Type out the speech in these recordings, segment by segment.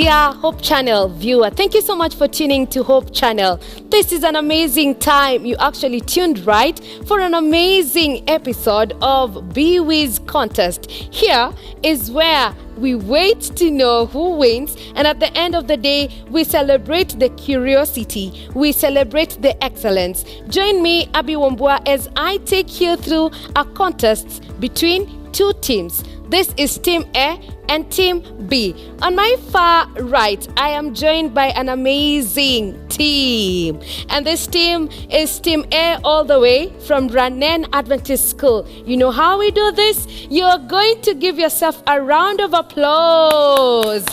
Dear Hope Channel viewer, thank you so much for tuning to Hope Channel. This is an amazing time. You actually tuned right for an amazing episode of Beewiz contest. Here is where we wait to know who wins, and at the end of the day, we celebrate the curiosity, we celebrate the excellence. Join me, Abi Wambua, as I take you through a contest between two teams. This is Team A and Team B. On my far right, I am joined by an amazing team. And this team is Team A all the way from Ranen Adventist School. You know how we do this? You're going to give yourself a round of applause.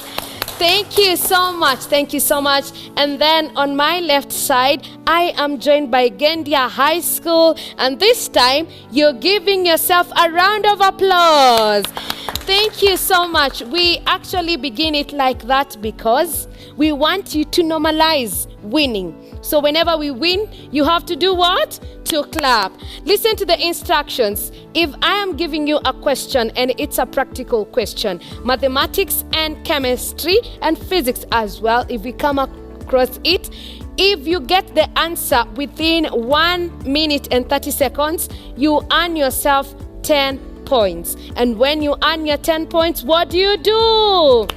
Thank you so much. Thank you so much. And then on my left side, I am joined by Gendia High School. And this time, you're giving yourself a round of applause. Thank you so much. We actually begin it like that because we want you to normalize winning. So whenever we win, you have to do what? To clap. Listen to the instructions. If I am giving you a question and it's a practical question, mathematics and chemistry and physics as well, if we come across it, if you get the answer within 1 minute and 30 seconds, you earn yourself 10 points. And when you earn your 10 points, what do?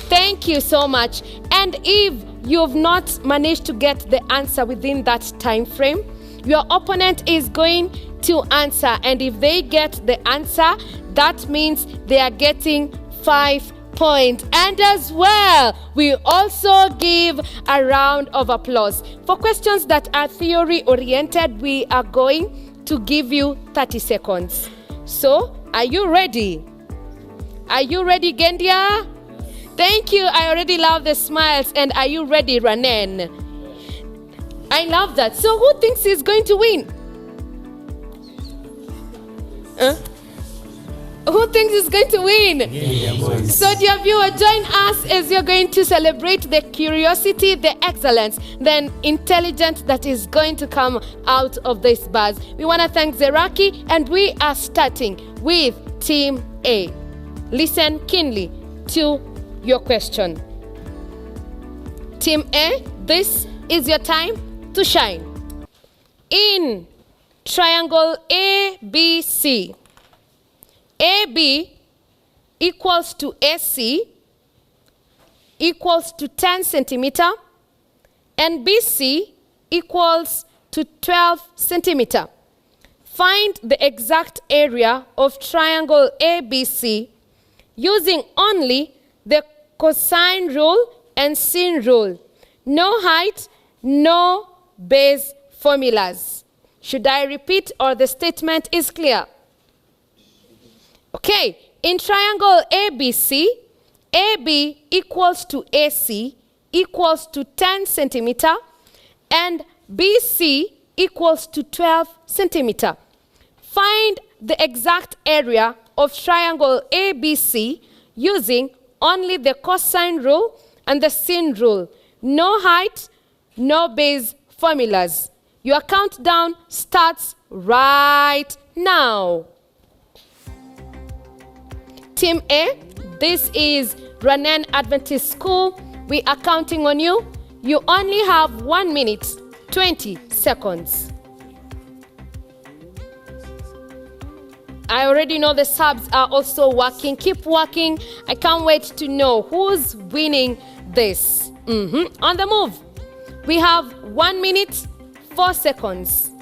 Thank you so much. And if you've not managed to get the answer within that time frame, your opponent is going to answer. And if they get the answer, that means they are getting 5 points. And as well, we also give a round of applause. For questions that are theory oriented, we are going to give you 30 seconds. So, are you ready? Are you ready, Gendia? Thank you. I already love the smiles. And are you ready, Ranen? I love that. So who thinks he's going to win? Who thinks he's going to win? So dear viewer, join us as you're going to celebrate the curiosity, the excellence, the intelligence that is going to come out of this buzz. We want to thank Zeraki, and we are starting with Team A. Listen keenly to your question. Team A, this is your time to shine. In triangle ABC, AB equals to AC equals to 10 centimeter and BC equals to 12 centimeter. Find the exact area of triangle ABC using only the cosine rule and sin rule. No height, no base formulas. Should I repeat, or the statement is clear? Okay, in triangle ABC, AB equals to AC equals to 10 centimeter and BC equals to 12 centimeter. Find the exact area of triangle ABC using only the cosine rule and the sin rule. No height, no base formulas. Your countdown starts right now. Team A, this is Ranen Adventist School. We are counting on you. You only have 1 minute, 20 seconds. I already know the subs are also working. Keep working. I can't wait to know who's winning this. On the move. We have 1 minute, 4 seconds.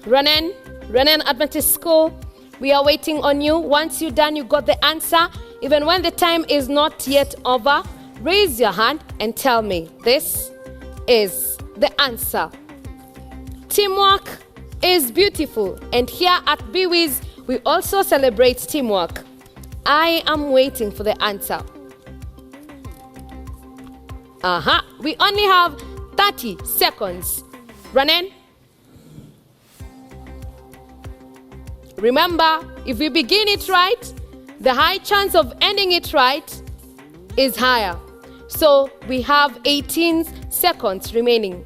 Ranen Adventist School, we are waiting on you. Once you're done, you got the answer. Even when the time is not yet over, raise your hand and tell me this is the answer. Teamwork is beautiful, and here at Beewiz, we also celebrate teamwork. I am waiting for the answer. We only have 30 seconds. Ranen? Remember, if we begin it right, the high chance of ending it right is higher. So we have 18 seconds remaining.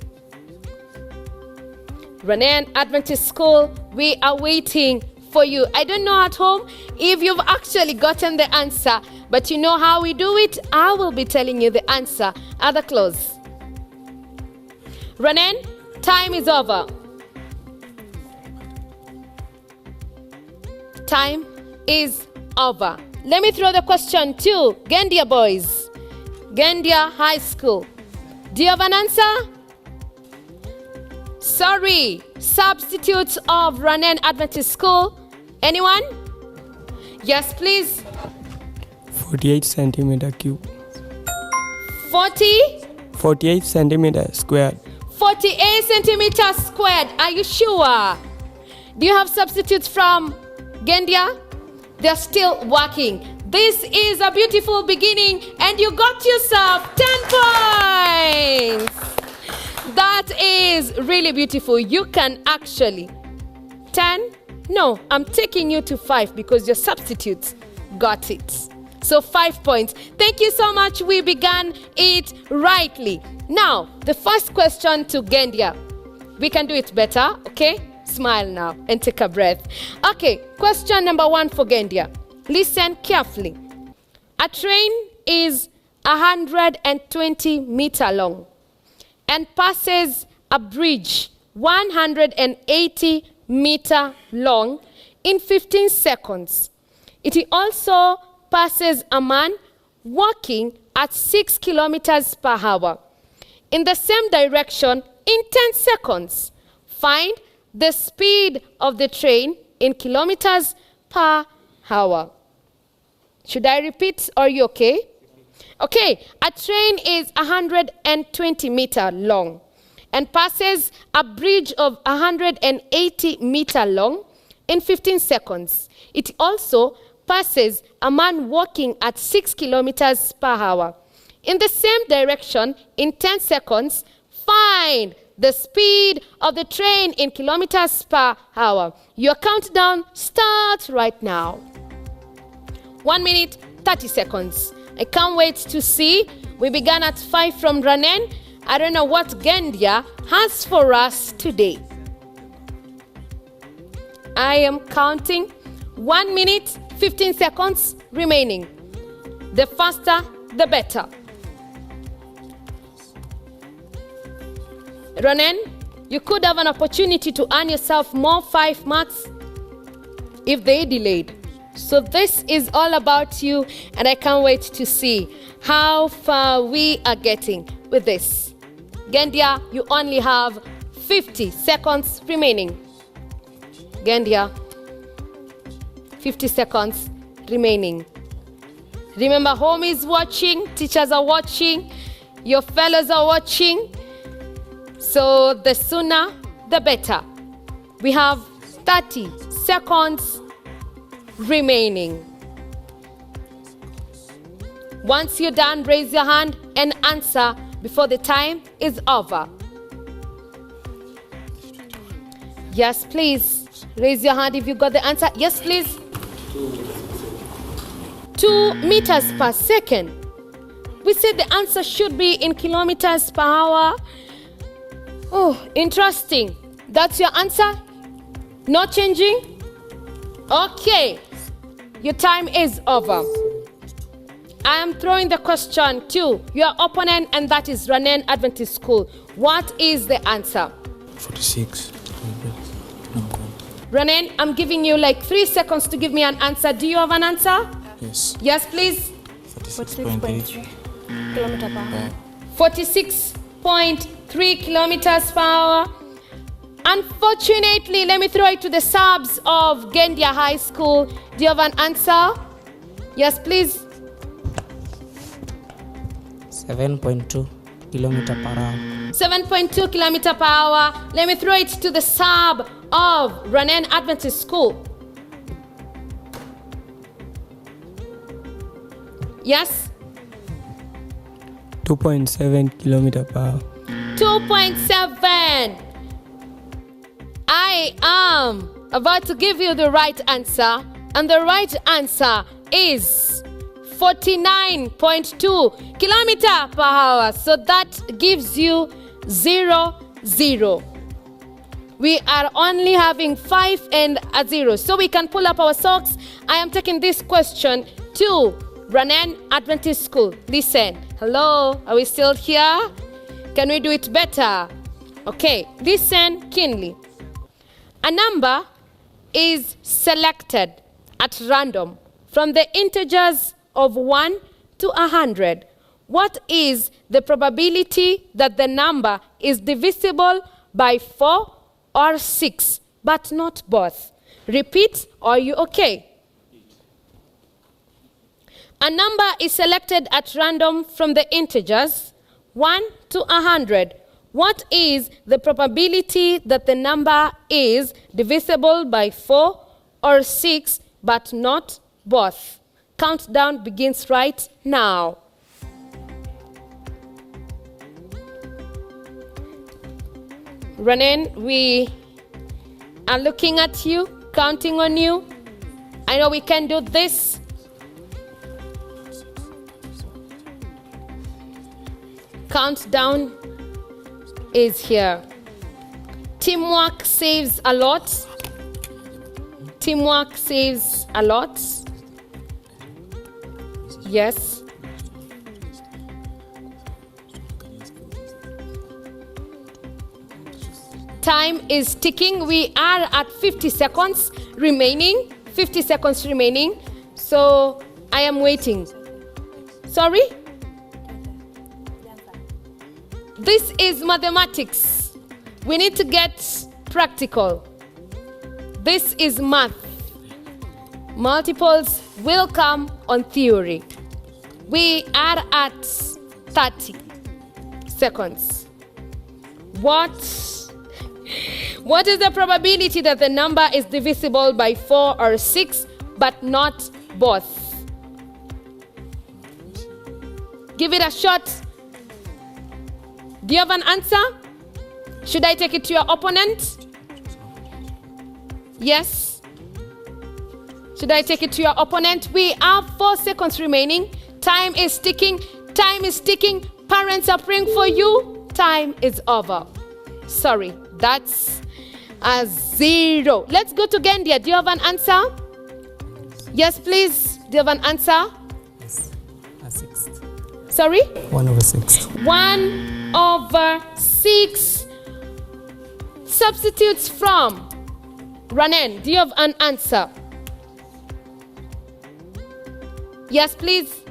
Ranen Adventist School, we are waiting for you. I don't know at home if you've actually gotten the answer, but you know how we do it. I will be telling you the answer at the close. Ranen, time is over. Time is over. Let me throw the question to Gendia boys. Gendia High School. Do you have an answer? Sorry, substitutes of Ranen Adventist School. Anyone? Yes, please. 48 centimeter cube. 48 centimeter squared. 48 centimeters squared. Are you sure? Do you have substitutes from Gendia? They're still working. This is a beautiful beginning, and you got yourself 10 points. That is really beautiful. You can actually 10. No, I'm taking you to 5 because your substitutes got it. So 5 points. Thank you so much. We began it rightly. Now, the first question to Gendia. We can do it better, okay? Smile now and take a breath. Okay, question number 1 for Gendia. Listen carefully. A train is 120 meter long and passes a bridge 180 meter long in 15 seconds. It also passes a man walking at 6 kilometers per hour in the same direction in 10 seconds. Find the speed of the train in kilometers per hour. Should I repeat, or are you okay? Okay, a train is 120 meter long and passes a bridge of 180 meter long in 15 seconds. It also passes a man walking at 6 kilometers per hour in the same direction in 10 seconds. Find the speed of the train in kilometers per hour. Your countdown starts right now. 1 minute, 30 seconds. I can't wait to see. We began at 5 from Ranen. I don't know what Gendia has for us today. I am counting. 1 minute, 15 seconds remaining. The faster, the better. Ranen, you could have an opportunity to earn yourself more 5 marks if they delayed. So this is all about you, and I can't wait to see how far we are getting with this. Gendia, you only have 50 seconds remaining. Gendia, 50 seconds remaining. Remember, home is watching, teachers are watching, your fellows are watching. So the sooner, the better. We have 30 seconds remaining. Once you're done, raise your hand and answer before the time is over. Yes, please. Raise your hand if you got the answer. Yes, please. 2 meters per second. We said the answer should be in kilometers per hour. Oh, interesting. That's your answer? Not changing? Okay. Your time is over. I am throwing the question to your opponent, and that is Ranen Adventist School. What is the answer? 46. Ranen, I'm giving you like 3 seconds to give me an answer. Do you have an answer? Yes. Yes, please. 46.3 kilometers per hour. 46.3 kilometers per hour. Unfortunately, let me throw it to the subs of Gendia High School. Do you have an answer? Yes, please. 7.2 kilometer per hour. 7.2 kilometer per hour. Let me throw it to the sub of Ranen Adventist School. Yes? 2.7 kilometer per hour. 2.7. I am about to give you the right answer, and the right answer is 49.2 kilometer per hour. So that gives you 0, 0. We are only having 5 and a 0. So we can pull up our socks. I am taking this question to Ranen Adventist School. Listen. Hello, are we still here? Can we do it better? Okay, listen keenly. A number is selected at random from the integers of 1 to 100. What is the probability that the number is divisible by 4 or 6, but not both? Repeat, are you okay? A number is selected at random from the integers 1 to 100. What is the probability that the number is divisible by 4 or 6, but not both? Countdown begins right now. Ranen, we are looking at you, counting on you. I know we can do this. Countdown is here. Teamwork saves a lot. Teamwork saves a lot. Yes. Time is ticking. We are at 50 seconds remaining. 50 seconds remaining. So I am waiting. Sorry? This is mathematics. We need to get practical. This is math. Multiples will come on theory. We are at 30 seconds. What is the probability that the number is divisible by 4 or 6, but not both? Give it a shot. Do you have an answer? Should I take it to your opponent? Yes? Should I take it to your opponent? We have 4 seconds remaining. Time is ticking. Time is ticking. Parents are praying for you. Time is over. Sorry, that's a 0. Let's go to Gendia. Do you have an answer? Yes, please. Do you have an answer? Yes. A 6. Sorry? 1 over 6. 1 over 6. Substitutes from Ranen. Do you have an answer? Yes, please.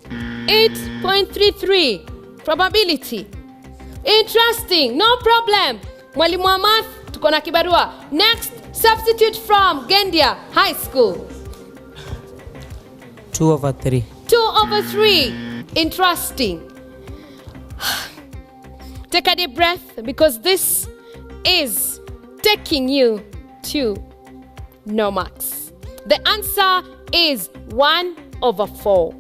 8.33 probability. Interesting, no problem. Mwalimu wa math, tuko na kibarua. Next, substitute from Gendia High School. 2 over 3. 2 over 3. Interesting. Take a deep breath, because this is taking you to no marks. The answer is 1 over 4.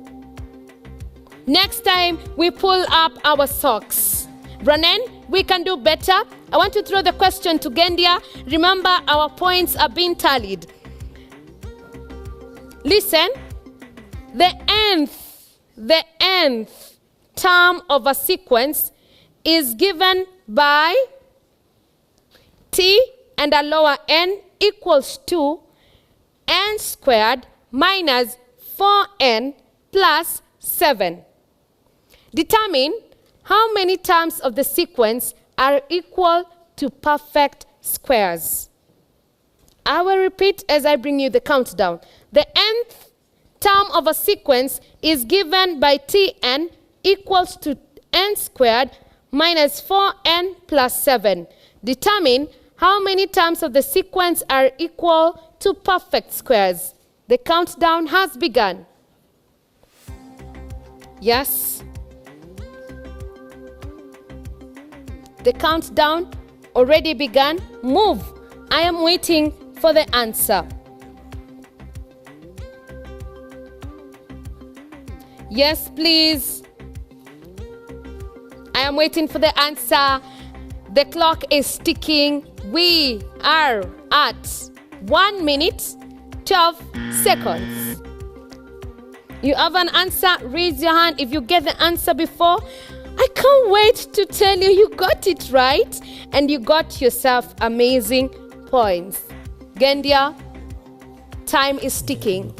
Next time, we pull up our socks. Ranen, we can do better. I want to throw the question to Gendia. Remember, our points are being tallied. Listen. The nth term of a sequence is given by t and a lower n equals to n squared minus 4n plus 7. Determine how many terms of the sequence are equal to perfect squares. I will repeat as I bring you the countdown. The nth term of a sequence is given by tn equals to n squared minus 4n plus 7. Determine how many terms of the sequence are equal to perfect squares. The countdown has begun. Yes? The countdown already began. Move. I am waiting for the answer. Yes, please. I am waiting for the answer. The clock is ticking. We are at 1 minute, 12 seconds. You have an answer? Raise your hand if you get the answer before. I can't wait to tell you you got it right and you got yourself amazing points. Gendia, time is ticking.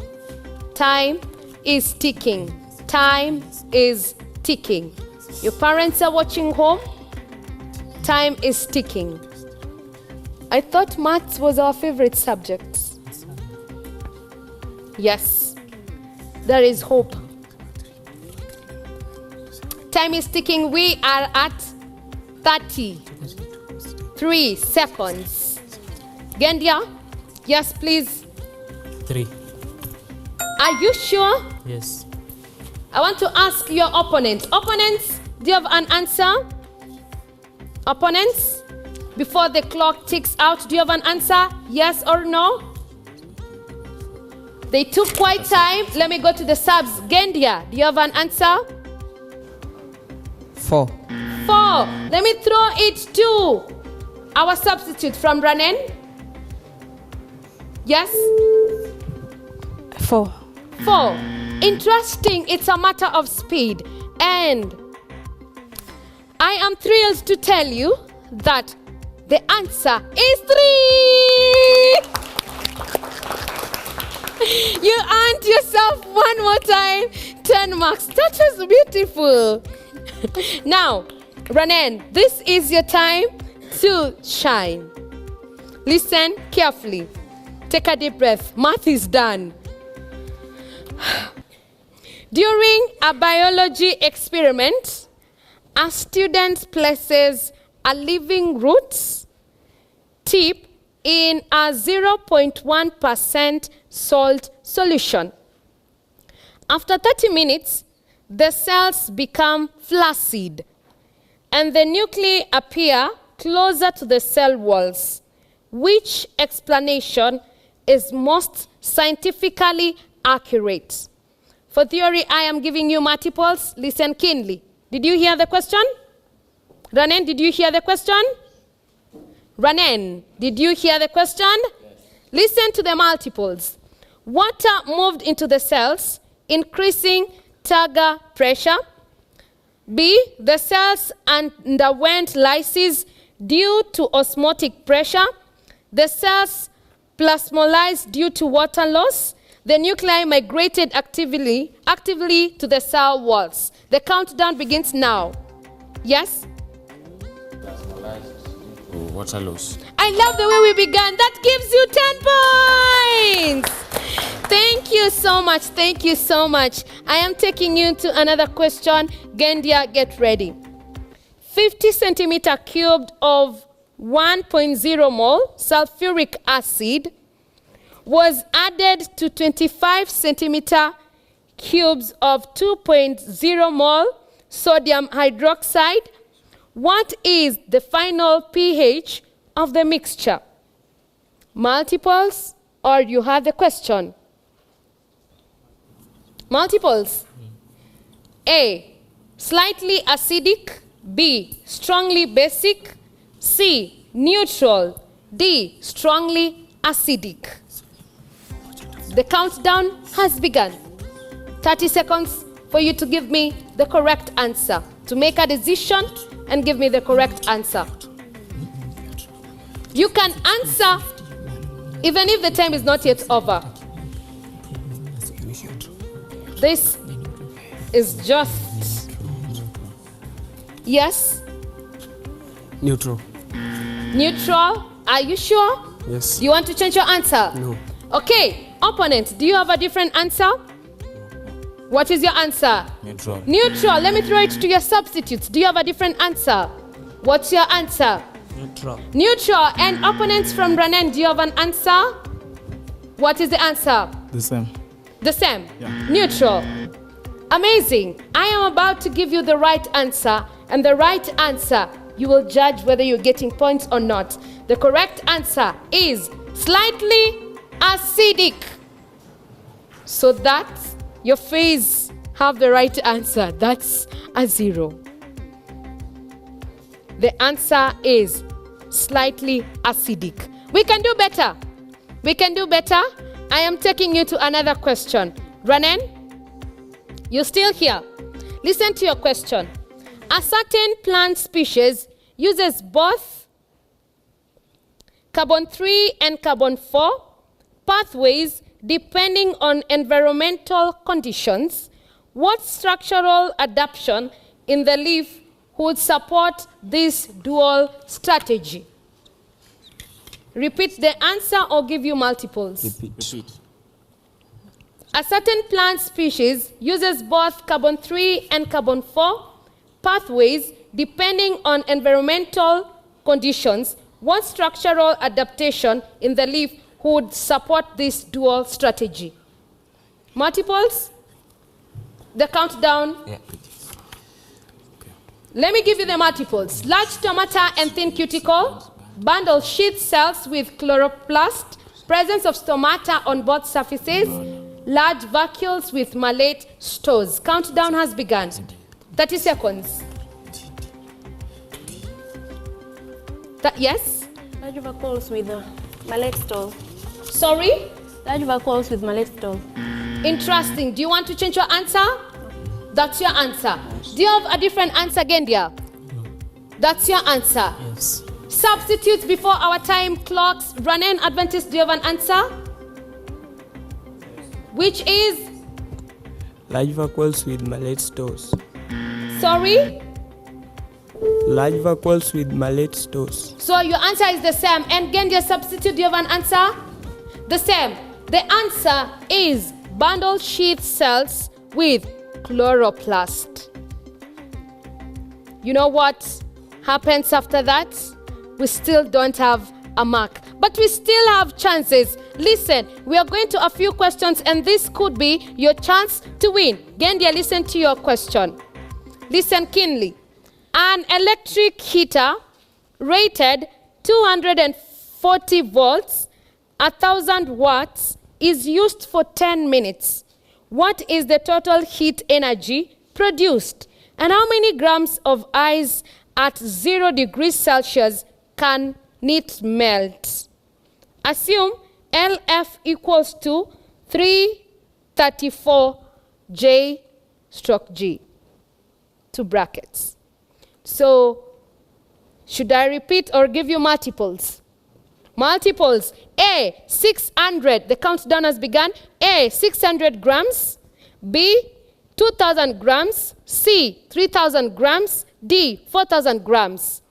Time is ticking. Time is ticking. Your parents are watching home. Time is ticking. I thought maths was our favorite subject. Yes, there is hope. Time is ticking. We are at 33 seconds. Gendia, yes, please. 3. Are you sure? Yes. I want to ask your opponent. Opponents, do you have an answer? Opponents, before the clock ticks out, do you have an answer? Yes or no? They took quite time. Let me go to the subs. Gendia, do you have an answer? 4. 4. Let me throw it to our substitute from Ranen. Yes? 4. 4. Interesting. It's a matter of speed. And I am thrilled to tell you that the answer is 3. You earned yourself one more time 10 marks. That was beautiful. Now, Ranen, this is your time to shine. Listen carefully. Take a deep breath. Math is done. During a biology experiment, a student places a living root tip in a 0.1% salt solution. After 30 minutes, the cells become flaccid and the nuclei appear closer to the cell walls. Which explanation is most scientifically accurate? For theory, I am giving you multiples. Listen keenly. Did you hear the question? Ranen, did you hear the question? Ranen, did you hear the question? Yes. Listen to the multiples. Water moved into the cells, increasing Turgor pressure. B, the cells underwent lysis due to osmotic pressure. The cells plasmolized due to water loss. The nuclei migrated actively to the cell walls. The countdown begins now. Yes? Water loss. I love the way we began. That gives you 10 points. Thank you so much. Thank you so much. I am taking you to another question. Gendia, get ready. 50 centimeter cubed of 1.0 mole sulfuric acid was added to 25 centimeter cubes of 2.0 mole sodium hydroxide. What is the final pH of the mixture? Multiples, or you have the question? Multiples. A, slightly acidic. B, strongly basic. C, neutral. D, strongly acidic. The countdown has begun. 30 seconds for you to give me the correct answer, to make a decision and give me the correct answer. You can answer even if the time is not yet over. This is just... Yes? Neutral. Neutral? Are you sure? Yes. Do you want to change your answer? No. Okay. Opponent, do you have a different answer? What is your answer? Neutral. Neutral. Let me throw it to your substitutes. Do you have a different answer? What's your answer? Neutral. Neutral. And opponents from Ranen, do you have an answer? What is the answer? The same. The same? Yeah. Neutral. Amazing. I am about to give you the right answer, and the right answer, you will judge whether you're getting points or not. The correct answer is slightly acidic. So that your face have the right answer. That's a 0. The answer is slightly acidic. We can do better. We can do better. I am taking you to another question. Ranen, you're still here. Listen to your question. A certain plant species uses both carbon 3 and carbon 4 pathways depending on environmental conditions. What structural adaptation in the leaf would support this dual strategy? Repeat the answer or give you multiples. Repeat. A certain plant species uses both carbon 3 and carbon 4 pathways depending on environmental conditions. What structural adaptation in the leaf would support this dual strategy? Multiples? The countdown. Yeah. Let me give you the multiples. Large stomata and thin cuticle, bundle sheath cells with chloroplast, presence of stomata on both surfaces, large vacuoles with malate stores. Countdown has begun. 30 seconds. Yes? Large vacuoles with malate stall. Sorry? Large vacuoles with malate stall. Interesting. Do you want to change your answer? That's your answer. Do you have a different answer, Gendia? No. That's your answer. Yes. Substitutes before our time clocks. Ranen, Adventist, do you have an answer? Which is? Large vacuoles with malate stores. Sorry? Large vacuoles with malate stores. So your answer is the same. And Gendia, substitute, do you have an answer? The same. The answer is bundle sheath cells with chloroplast. You know what happens after that? We still don't have a mark, but we still have chances. Listen, we are going to a few questions and this could be your chance to win. Gendia, listen to your question. Listen keenly. An electric heater rated 240 volts, 1000 watts is used for 10 minutes. What is the total heat energy produced? And how many grams of ice at 0 degrees Celsius can it melt? Assume LF equals to 334 J stroke G. Two brackets. So, should I repeat or give you multiples? Multiples. A, 600. The countdown has begun. A, 600 grams. B, 2,000 grams. C, 3,000 grams. D, 4,000 grams.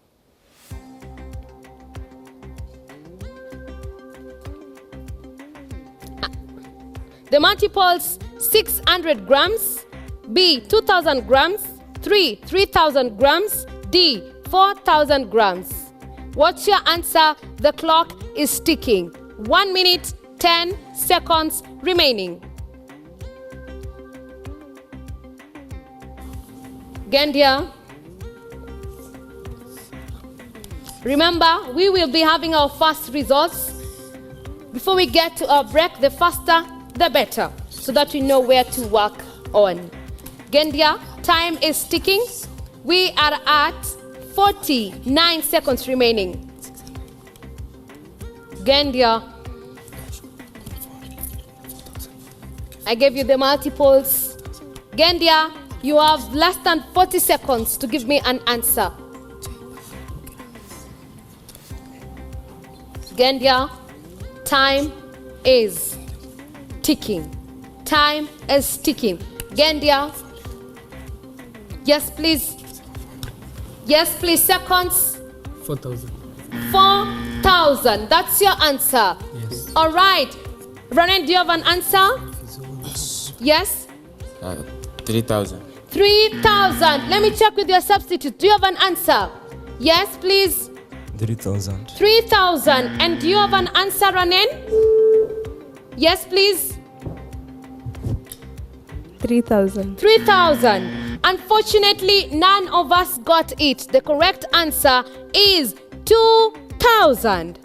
The multiples, 600 grams. B, 2,000 grams. 3,000 grams. D, 4,000 grams. What's your answer? The clock is ticking. 1 minute, 10 seconds remaining. Gendia. Remember, we will be having our first results. Before we get to our break, the faster, the better, so that we know where to work on. Gendia, time is ticking. We are at 49 seconds remaining. Gendia, I gave you the multiples. Gendia, you have less than 40 seconds to give me an answer. Gendia, time is ticking. Time is ticking. Gendia, yes please. Yes please, seconds. 4,000. 4,000. That's your answer. Yes. All right. Ranen, do you have an answer? Yes? 3,000. 3,000. Let me check with your substitute. Do you have an answer? Yes, please. 3,000. 3,000. And do you have an answer, Ranen? Yes, please. 3,000. 3,000. Unfortunately, none of us got it. The correct answer is 2,000.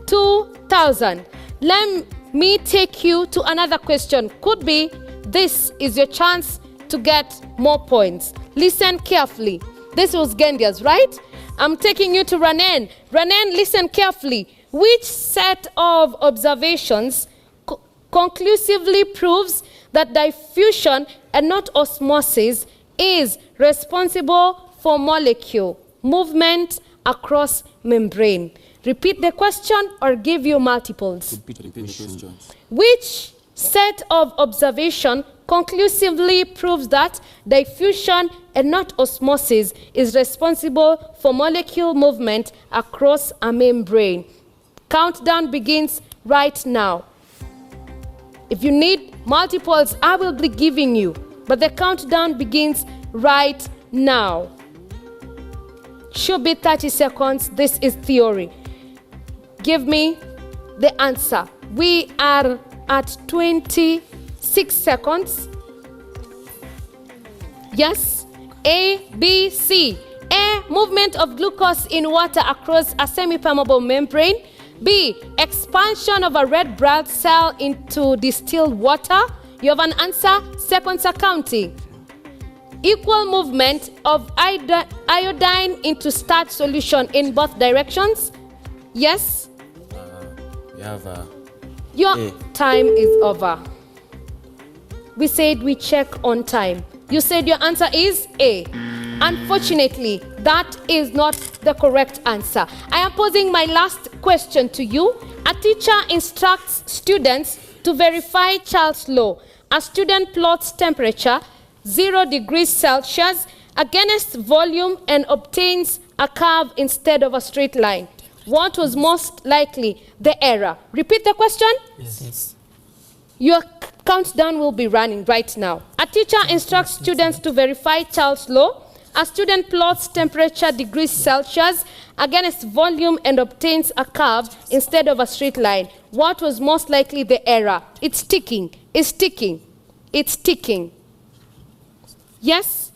2,000. Let me take you to another question. Could be this is your chance to get more points. Listen carefully. This was Gendia's, right? I'm taking you to Ranen. Ranen, listen carefully. Which set of observations conclusively proves that diffusion and not osmosis is responsible for molecule movement across membrane? Repeat the question or give you multiples. Repeat the questions. Which set of observation conclusively proves that diffusion and not osmosis is responsible for molecule movement across a membrane? Countdown begins right now. If you need multiples, I will be giving you, but the countdown begins right now. Should be 30 seconds. This is theory. Give me the answer. We are at 26 seconds. Yes. A, B, C. A, movement of glucose in water across a semi-permeable membrane. B, expansion of a red blood cell into distilled water. You have an answer. Seconds are counting. Equal movement of iodine into starch solution in both directions. Yes. We have Your A. time is over. We said we check on time. You said your answer is A. Unfortunately, that is not the correct answer. I am posing my last question to you. A teacher instructs students to verify Charles' law. A student plots temperature 0 degrees Celsius against volume and obtains a curve instead of a straight line. What was most likely the error? Repeat the question. Yes. Your countdown will be running right now. A teacher instructs students to verify Charles' law. A student plots temperature degrees Celsius against volume and obtains a curve instead of a straight line. What was most likely the error? It's ticking. It's ticking. It's ticking. Yes?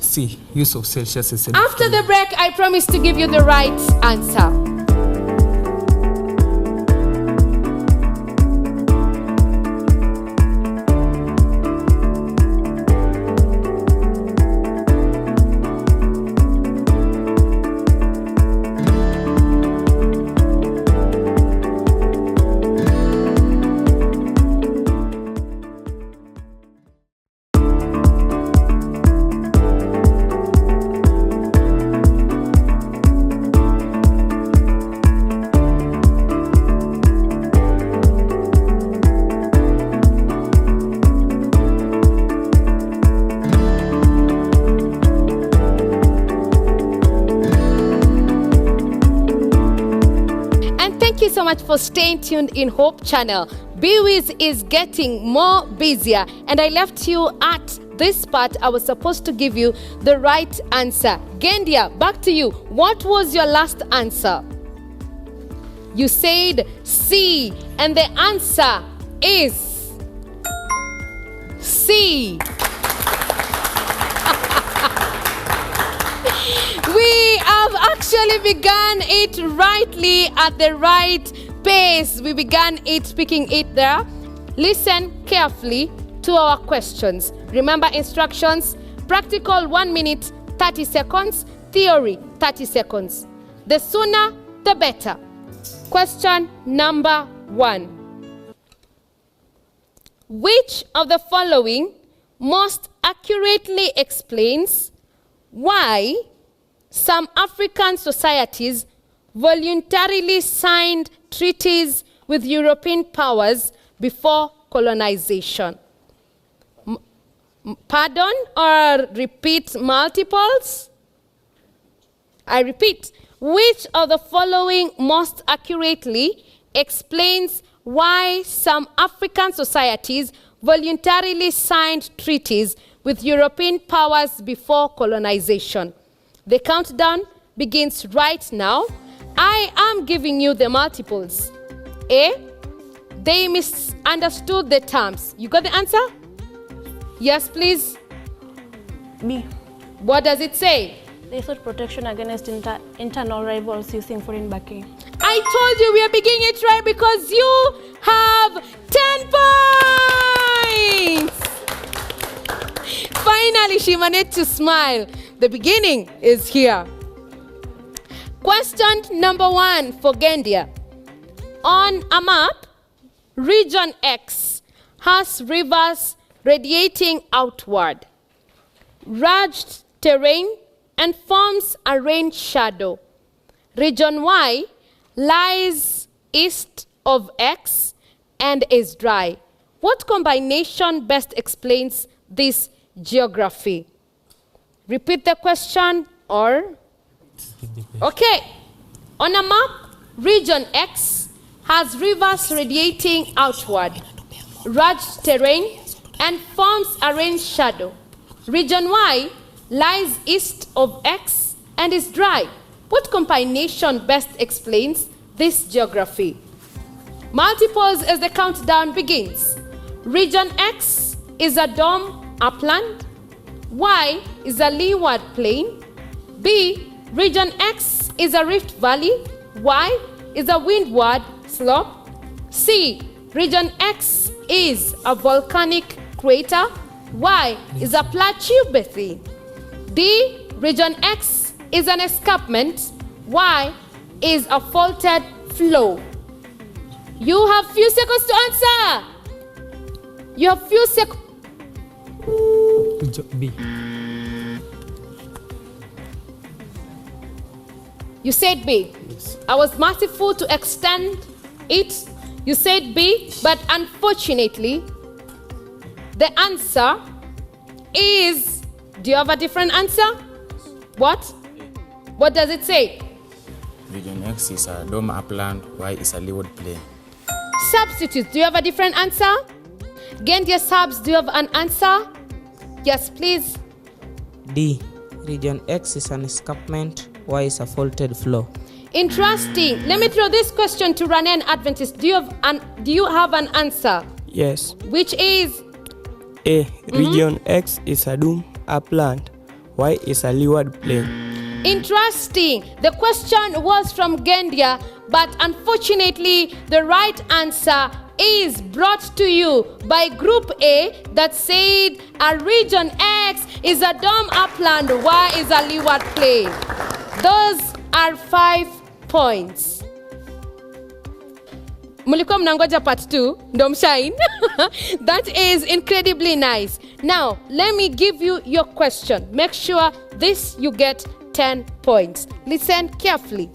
C, use of Celsius is After the break, I promise to give you the right answer. Thank you so much for staying tuned in Hope Channel. Beewiz is getting more busier, and I left you at this part. I was supposed to give you the right answer. Gendia, back to you. What was your last answer? You said C, and the answer is C. We have actually begun it rightly at the right pace. We began it, speaking it there. Listen carefully to our questions. Remember instructions. Practical 1 minute, 30 seconds. Theory, 30 seconds. The sooner, the better. Question number 1. Which of the following most accurately explains why some African societies voluntarily signed treaties with European powers before colonization? Pardon or repeat multiples? I repeat, which of the following most accurately explains why some African societies voluntarily signed treaties with European powers before colonization? The countdown begins right now. I am giving you the multiples. A, they misunderstood the terms. You got the answer? Yes, please. B. What does it say? They sought protection against internal rivals using foreign backing. I told you we are beginning it right because you have 10 points. Finally, she managed to smile. The beginning is here. Question number 1 for Gendia. On a map, region X has rivers radiating outward. rugged terrain and forms a rain shadow. Region Y lies east of X and is dry. What combination best explains this geography? Repeat the question or? Okay. On a map, region X has rivers radiating outward, rugged terrain, and forms a rain shadow. Region Y lies east of X and is dry. What combination best explains this geography? Multiples as the countdown begins. Region X is a dome upland. Y is a leeward plain. B, region X is a rift valley. Y is a windward slope. C, region X is a volcanic crater. Y is a plateau basin. D, region X is an escarpment. Y is a faulted flow. You have few seconds to answer. You have few seconds. B. You said B. Yes. I was merciful to extend it. You said B, but unfortunately, the answer is, do you have a different answer? What? What does it say? Region X is a dome upland, Y is a leeward plain. Substitutes, do you have a different answer? Gendia subs, do you have an answer? Yes, please. D. Region X is an escarpment, Y is a faulted floor. Interesting. Let me throw this question to Ranen Adventist. Do you have an answer? Yes. Which is? A. Region X is a dome upland, Y is a leeward plain. Interesting. The question was from Gendia, but unfortunately, the right answer is brought to you by Group A that said a region X is a dome upland, Y is a leeward plain. Those are 5 points. Mulikuwa mnangoja part 2, ndo mshine. That is incredibly nice. Now, let me give you your question. Make sure this you get 10 points. Listen carefully.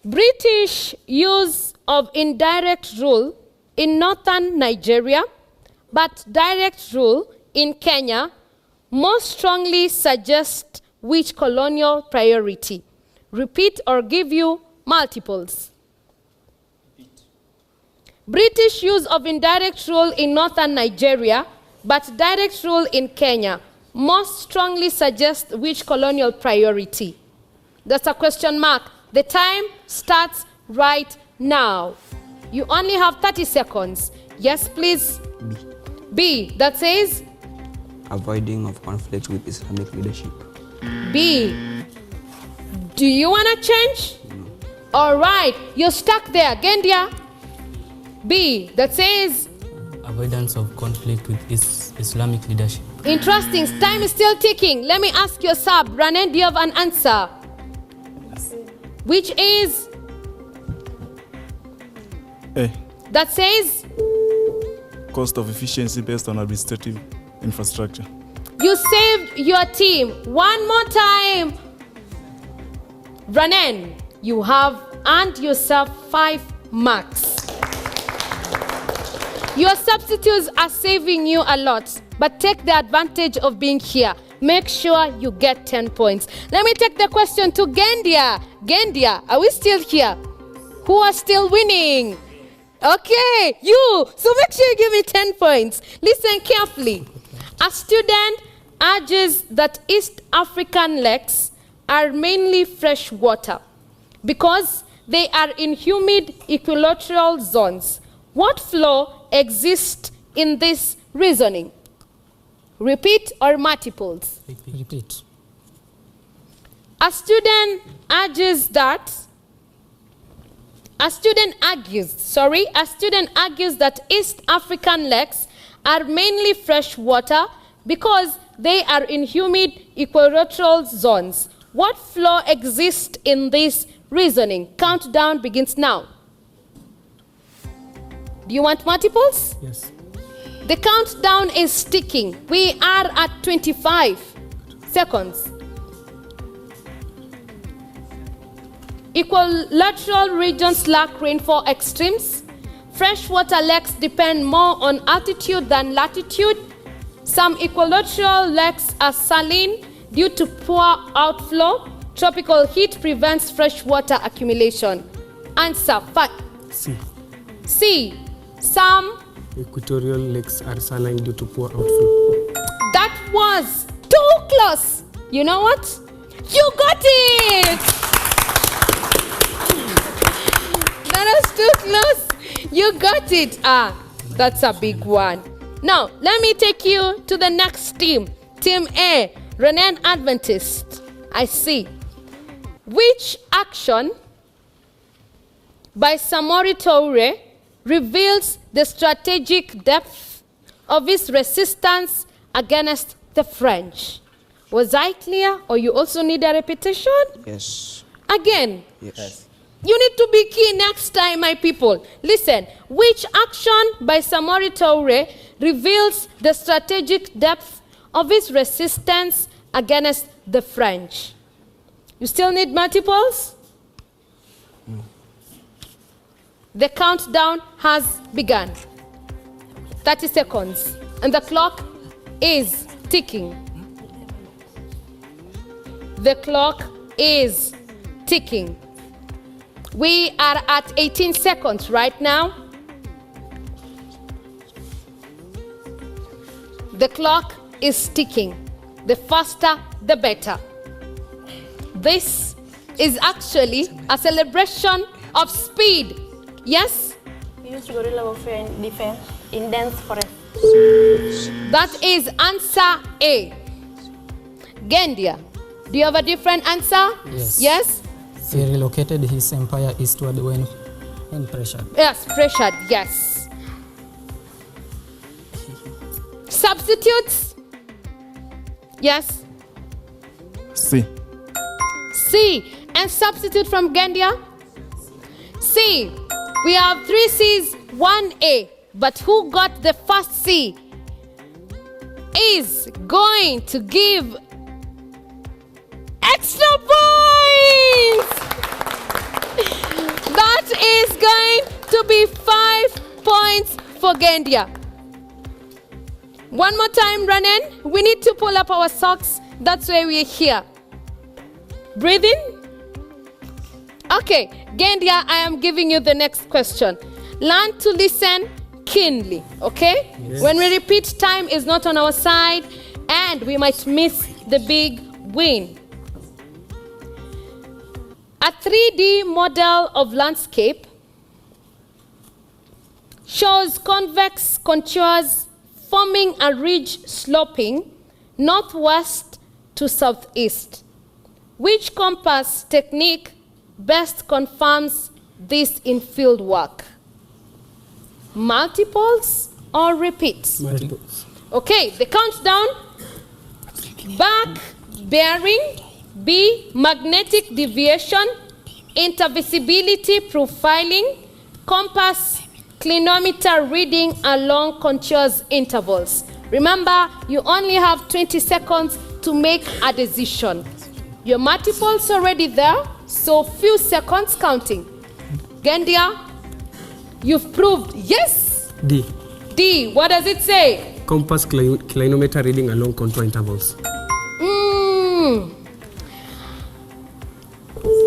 British use of indirect rule in northern Nigeria, but direct rule in Kenya most strongly suggest which colonial priority? Repeat or give you multiples. British use of indirect rule in northern Nigeria, but direct rule in Kenya most strongly suggest which colonial priority? That's a question mark. The time starts right now. You only have 30 seconds. Yes, please. B. B. That says? Avoiding of conflict with Islamic leadership. B. Do you want to change? No. All right. You're stuck there. Gendia. B. That says? Avoidance of conflict with Islamic leadership. Interesting. Time is still ticking. Let me ask your sub. Ranen, do you have an answer? Which is? A. That says? Cost of efficiency based on administrative infrastructure. You saved your team. One more time. Ranen, you have earned yourself 5 marks. Your substitutes are saving you a lot, but take the advantage of being here. Make sure you get 10 points. Let me take the question to Gendia. Gendia, are we still here? Who are still winning? Okay, you. So make sure you give me 10 points. Listen carefully. A student urges that East African lakes are mainly fresh water because they are in humid equatorial zones. What flaw exists in this reasoning? Repeat or multiples? Repeat. A student argues that East African lakes are mainly fresh water because they are in humid equatorial zones. What flaw exists in this reasoning? Countdown begins now. Do you want multiples? Yes. The countdown is ticking. We are at 25 seconds. Equilateral regions lack rainfall extremes. Freshwater lakes depend more on altitude than latitude. Some equilateral lakes are saline due to poor outflow. Tropical heat prevents freshwater accumulation. Answer. C. C. Some Equatorial lakes are saline due to poor outflow. That was too close. You know what? You got it. That was too close. You got it. That's a big one. Now, let me take you to the next team. Team A, Ranen Adventist. I see. Which action by Samori Toure reveals the strategic depth of his resistance against the French? Was I clear, or you also need a repetition? Yes. Again. Yes. You need to be key next time, my people. Listen, which action by Samori Toure reveals the strategic depth of his resistance against the French? You still need multiples? The countdown has begun. 30 seconds. And the clock is ticking. The clock is ticking. We are at 18 seconds right now. The clock is ticking. The faster, the better. This is actually a celebration of speed. Yes? We use guerrilla warfare in defense in dense forest. That is answer A. Gendia, do you have a different answer? Yes. Yes? He relocated his empire eastward when pressured. Yes, pressured, yes. Substitutes? Yes? C. C. And substitute from Gendia? C. We have 3 C's, 1 A. But who got the first C is going to give extra points. That is going to be 5 points for Gendia. One more time, Ranen. We need to pull up our socks. That's why we're here. Breathe in. Okay, Gendia, I am giving you the next question. Learn to listen keenly, okay? Yes. When we repeat, time is not on our side and we might miss the big win. A 3D model of landscape shows convex contours forming a ridge sloping northwest to southeast. Which compass technique best confirms this in field work? Multiples or repeats? Multiples. Okay, the countdown. Back bearing, B, magnetic deviation, intervisibility profiling, compass, clinometer reading along contours intervals. Remember, you only have 20 seconds to make a decision. Your multiples already there, so few seconds counting. Gendia, you've proved yes? D. D, what does it say? Compass clinometer reading along contour intervals.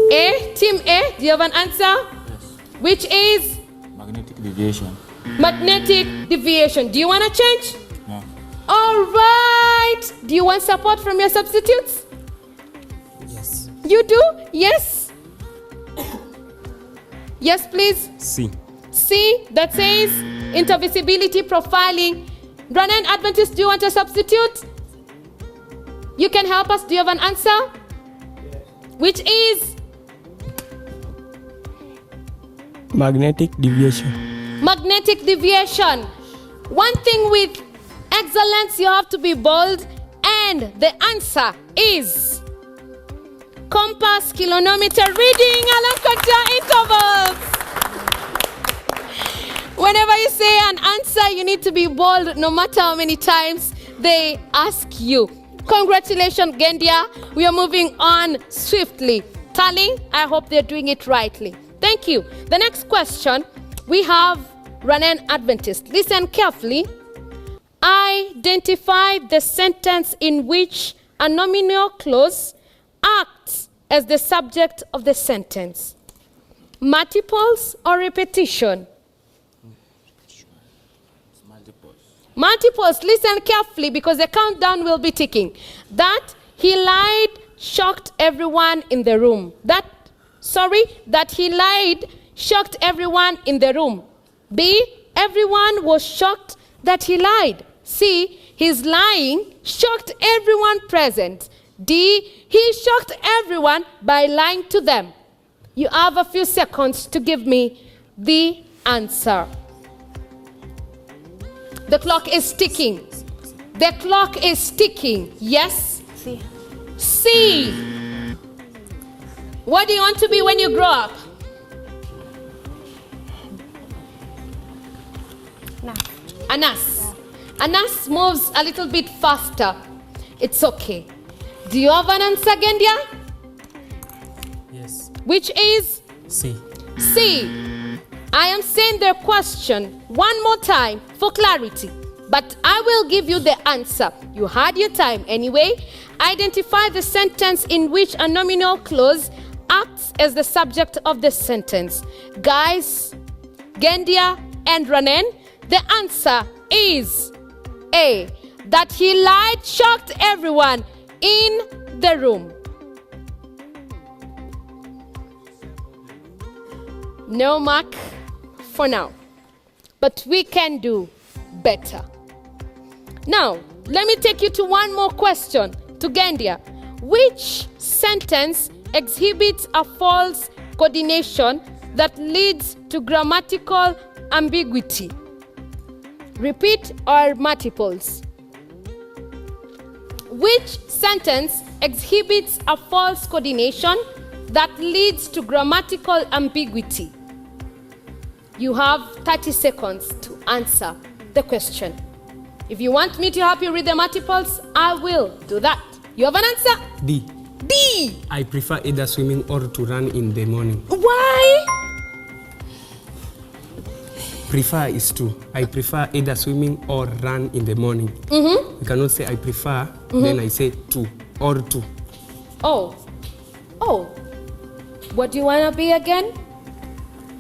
A, team A, do you have an answer? Yes. Which is? Magnetic deviation. Magnetic deviation. Do you want to change? No. All right. Do you want support from your substitutes? Yes. You do? Yes? Yes, please. C. C, that says intervisibility profiling. Ranen Adventist, do you want a substitute? You can help us. Do you have an answer? Yes. Which is? Magnetic deviation. Magnetic deviation. One thing with excellence, you have to be bold, and the answer is compass clinometer reading along contour intervals. Whenever you say an answer, you need to be bold no matter how many times they ask you. Congratulations, Gendia. We are moving on swiftly. Tallying, I hope they're doing it rightly. Thank you. The next question, we have Ranen Adventist. Listen carefully. Identify the sentence in which a nominal clause acts as the subject of the sentence. Multiples or repetition? Multiples. Listen carefully because the countdown will be ticking. That he lied shocked everyone in the room. That he lied shocked everyone in the room. B, everyone was shocked that he lied. C, his lying shocked everyone present. D, he shocked everyone by lying to them. You have a few seconds to give me the answer. The clock is ticking. The clock is ticking. Yes? C. C. What do you want to be when you grow up? A nurse. A nurse moves a little bit faster. It's okay. Do you have an answer, Gendia? Yes. Which is? C. C. I am saying the question one more time for clarity, but I will give you the answer. You had your time anyway. Identify the sentence in which a nominal clause acts as the subject of the sentence. Guys, Gendia and Ranen, the answer is A. That he lied shocked everyone in the room. No mark for now, but we can do better. Now, let me take you to one more question to Gendia. Which sentence exhibits a false coordination that leads to grammatical ambiguity? Repeat or multiples? Which sentence exhibits a false coordination that leads to grammatical ambiguity? You have 30 seconds to answer the question. If you want me to help you read the multiples, I will do that. You have an answer? D. D. I prefer either swimming or to run in the morning. Why? Prefer is two. I prefer either swimming or run in the morning. You cannot say I prefer, then I say two or two. Oh. What do you want to be again?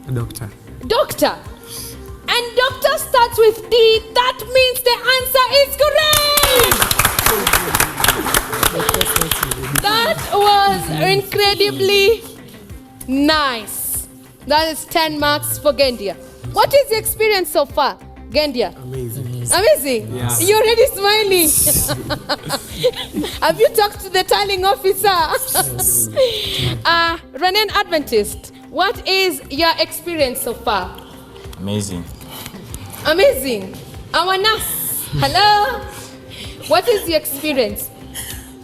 A doctor. Doctor. And doctor starts with D. That means the answer is correct. That was incredibly nice. That is 10 marks for Gendia. What is the experience so far, Gendia? Amazing. Amazing? Yes. You're already smiling. Have you talked to the tallying officer? Ranen Adventist, what is your experience so far? Amazing. Amazing. Our nurse, hello. What is the experience?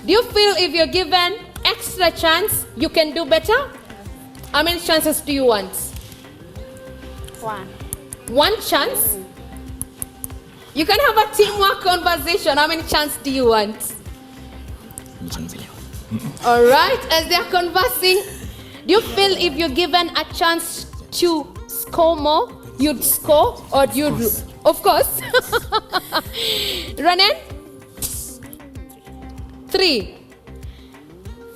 Do you feel if you're given extra chance, you can do better? How many chances do you want? One chance? You can have a teamwork conversation. How many chances do you want? All right, as they're conversing, do you feel if you're given a chance to score more, you'd score or you'd... Of course. Ranen? 3.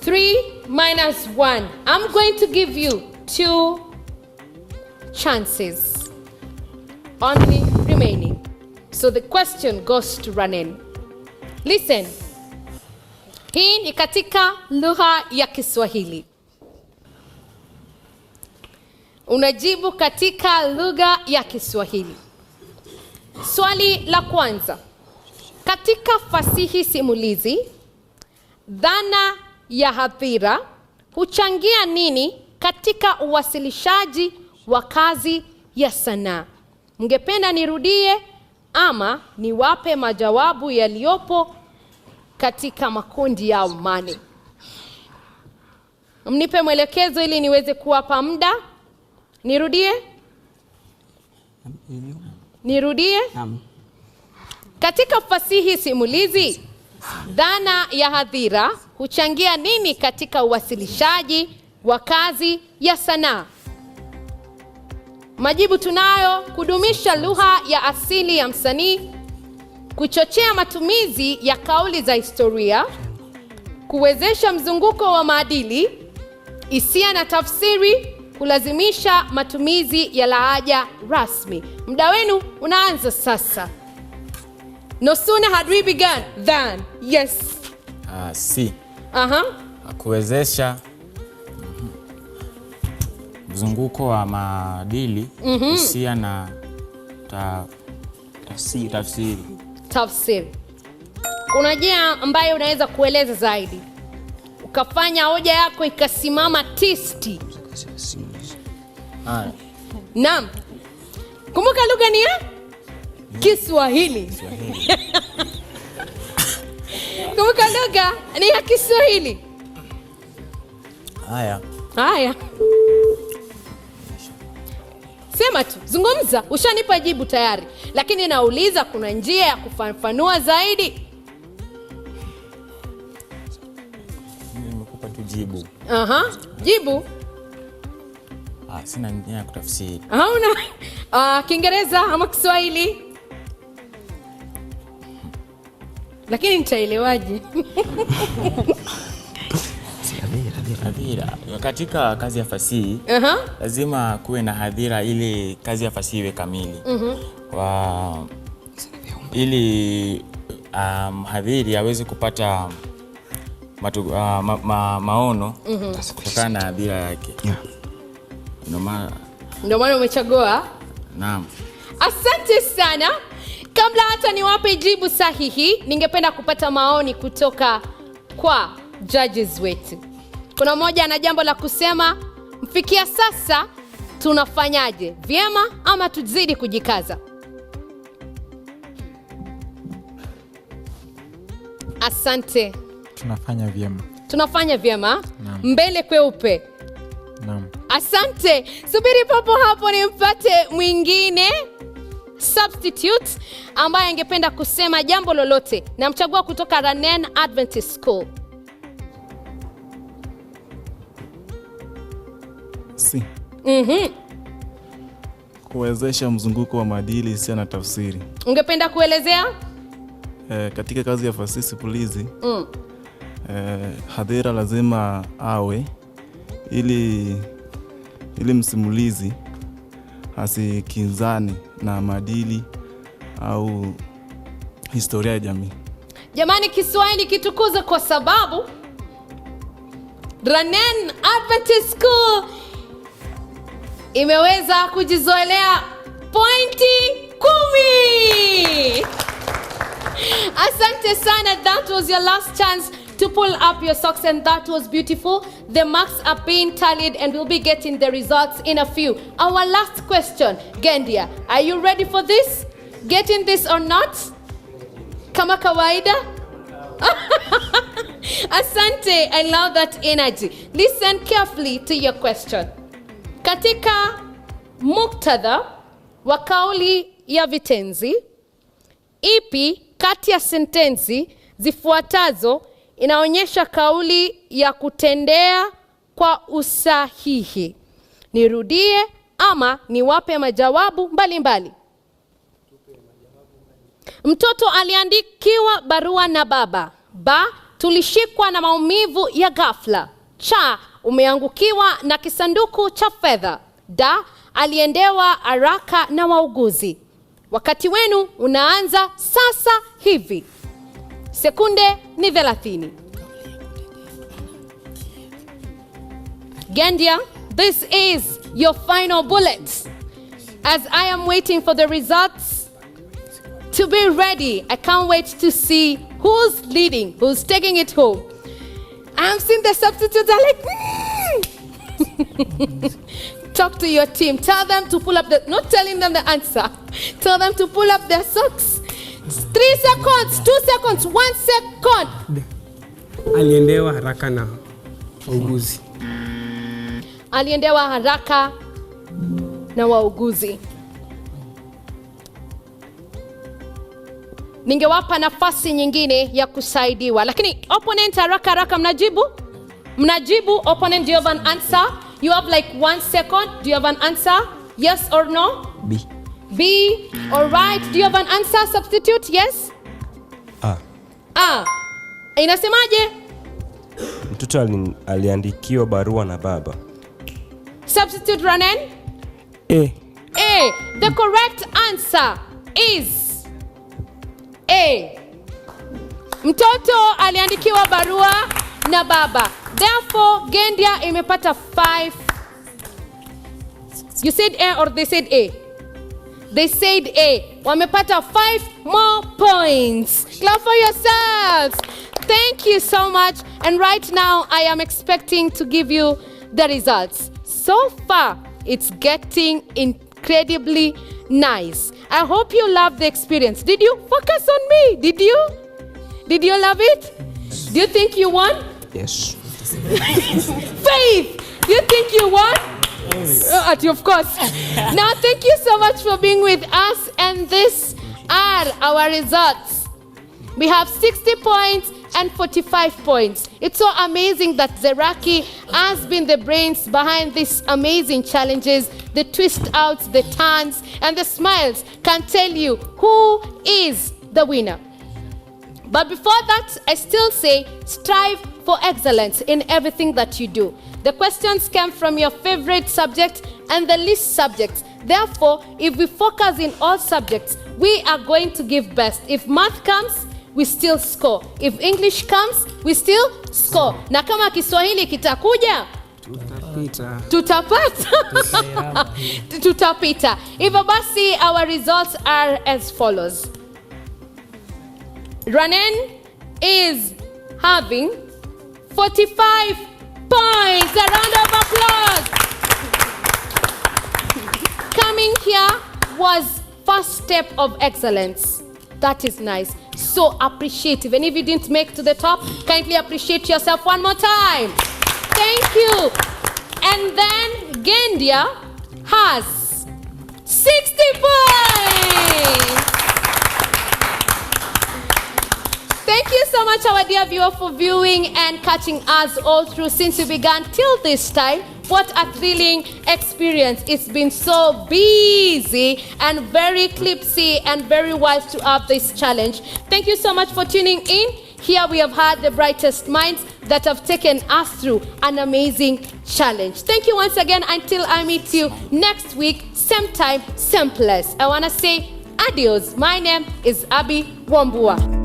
3 minus 1. I'm going to give you 2 chances only remaining. So the question goes to Ranen. Listen. Hii ni katika lugha ya Kiswahili. Unajibu katika lugha ya Kiswahili. Swali la kwanza. Katika fasihi simulizi, dhana ya hadhira huchangia nini katika uwasilishaji wa kazi ya sanaa? Mngependa nirudie ama niwape majawabu yaliyopo katika makundi ya mane? Mnipe mwelekezo ili niweze kuwapa muda. Nirudie? Nirudie? Naam. Katika fasihi simulizi, dhana ya hadhira huchangia nini katika uwasilishaji wa kazi ya sanaa? Majibu tunayo: kudumisha lugha ya asili ya msanii, kuchochea matumizi ya kauli za historia, kuwezesha mzunguko wa maadili, hisia na tafsiri, kulazimisha matumizi ya lahaja rasmi. Muda wenu unaanza sasa. No sooner had we begun than, yes. C. Aha. Kuwezesha mzunguko wa maadili, hisia na tafsiri. Kuna njia ambayo unaweza kueleza zaidi ukafanya hoja yako ikasimama tisti? Naam. Kumbuka lugha ni ya Kiswahili. Kumbuka lugha ni ya Kiswahili. Haya. Sema tu, zungumza. Ushanipa jibu tayari, lakini nauliza kuna njia ya kufafanua zaidi? Nimekupa tu jibu. Jibu? Sina nia ya kutafsiri. Hauna Kiingereza ama Kiswahili? Lakini nitaelewaje? Hadhira. Katika kazi ya fasihi lazima kuwe na hadhira ili kazi ya fasihi iwe kamili. Ili mhadhiri aweze kupata maono kutokana na hadhira yake. Ndio maana umechagua? Naam. Asante sana. Kabla hata niwape jibu sahihi, ningependa kupata maoni kutoka kwa judges wetu. Kuna mmoja ana jambo la kusema? Mfikia sasa tunafanyaje? Vyema ama tuzidi kujikaza? Asante. Tunafanya vyema. Naam. Mbele kweupe. Naam. Asante. Subiri papo hapo nimpate mwingine substitute ambaye angependa kusema jambo lolote. Namchagua kutoka Ranen Adventist School. C. Kuwezesha mzunguko wa maadili, hisia na tafsiri. Ungependa kuelezea? Katika kazi ya fasihi simulizi, hadhira lazima awe ili msimulizi asikinzane na maadili au historia ya jamii. Jamani, Kiswahili kitukuze, kwa sababu Ranen Adventist School imeweza kujizoelea pointi 10. Asante sana. That was your last chance to pull up your socks, and that was beautiful. The marks are being tallied and we'll be getting the results in a few. Our last question, Gendia, are you ready for this? Getting this or not? Kama kawaida? Asante, I love that energy. Listen carefully to your question. Katika muktadha wa kauli ya vitenzi, ipi kati ya sentensi zifuatazo inaonyesha kauli ya kutendea kwa usahihi? Nirudie ama niwape majawabu mbalimbali? Mtoto aliandikiwa barua na baba. Ba, tulishikwa na maumivu ya ghafla. Cha, umeangukiwa na kisanduku cha fedha. Da, aliendewa haraka na wauguzi. Wakati wenu unaanza sasa hivi. Sekunde ni 30. Gendia, this is your final bullet. As I am waiting for the results to be ready, I can't wait to see who's leading, who's taking it home. I'm seeing the substitutes are like, Talk to your team. Tell them to pull up not telling them the answer. Tell them to pull up their socks. 3 seconds, 2 seconds, 1 second. Aliendewa haraka na wauguzi. Aliendewa haraka na wauguzi. ningewapa nafasi nyingine ya kusaidiwa, lakini opponent haraka mnajibu. Opponent, do you have an answer? You have like 1 second. Do you have an answer? Yes or no? B. All right. Do you have an answer? Substitute? Yes. Inasemaje? Mtoto aliandikiwa barua na baba. Substitute, Ranen. A. The correct answer is A. Mtoto aliandikiwa barua na baba. Therefore, Gendia imepata 5. You said A or they said A? They said A. Wamepata 5 more points. Clap for yourselves. Thank you so much. And right now, I am expecting to give you the results. So far, it's getting incredibly nice. I hope you loved the experience. Did you focus on me? Did you? Did you love it? Do you think you won? Yes. Faith, do you think you won? Yes. Of course. Now, thank you so much for being with us. And these are our results. We have 60 points and 45 points. It's so amazing that Zeraki has been the brains behind these amazing challenges. The twist outs, the turns, and the smiles can tell you who is the winner. But before that, I still say strive for excellence in everything that you do. The questions came from your favorite subject and the least subjects. Therefore, if we focus in all subjects, we are going to give best. If math comes, we still score. If English comes, we still score. Na kama Kiswahili kitakuja, tutapita. Hivyo basi, our results are as follows. Ranen is having 45 points. A round of applause. Coming here was first step of excellence. That is nice. So appreciative. And if you didn't make to the top, kindly appreciate yourself one more time. Thank you. And then Gendia has 60 points. Thank you so much, our dear viewer, for viewing and catching us all through since we began till this time. What a thrilling experience. It's been so busy and very clipsy and very wise to have this challenge. Thank you so much for tuning in. Here we have had the brightest minds that have taken us through an amazing challenge. Thank you once again. Until I meet you next week, same time, same place. I want to say adios. My name is Abby Wambua.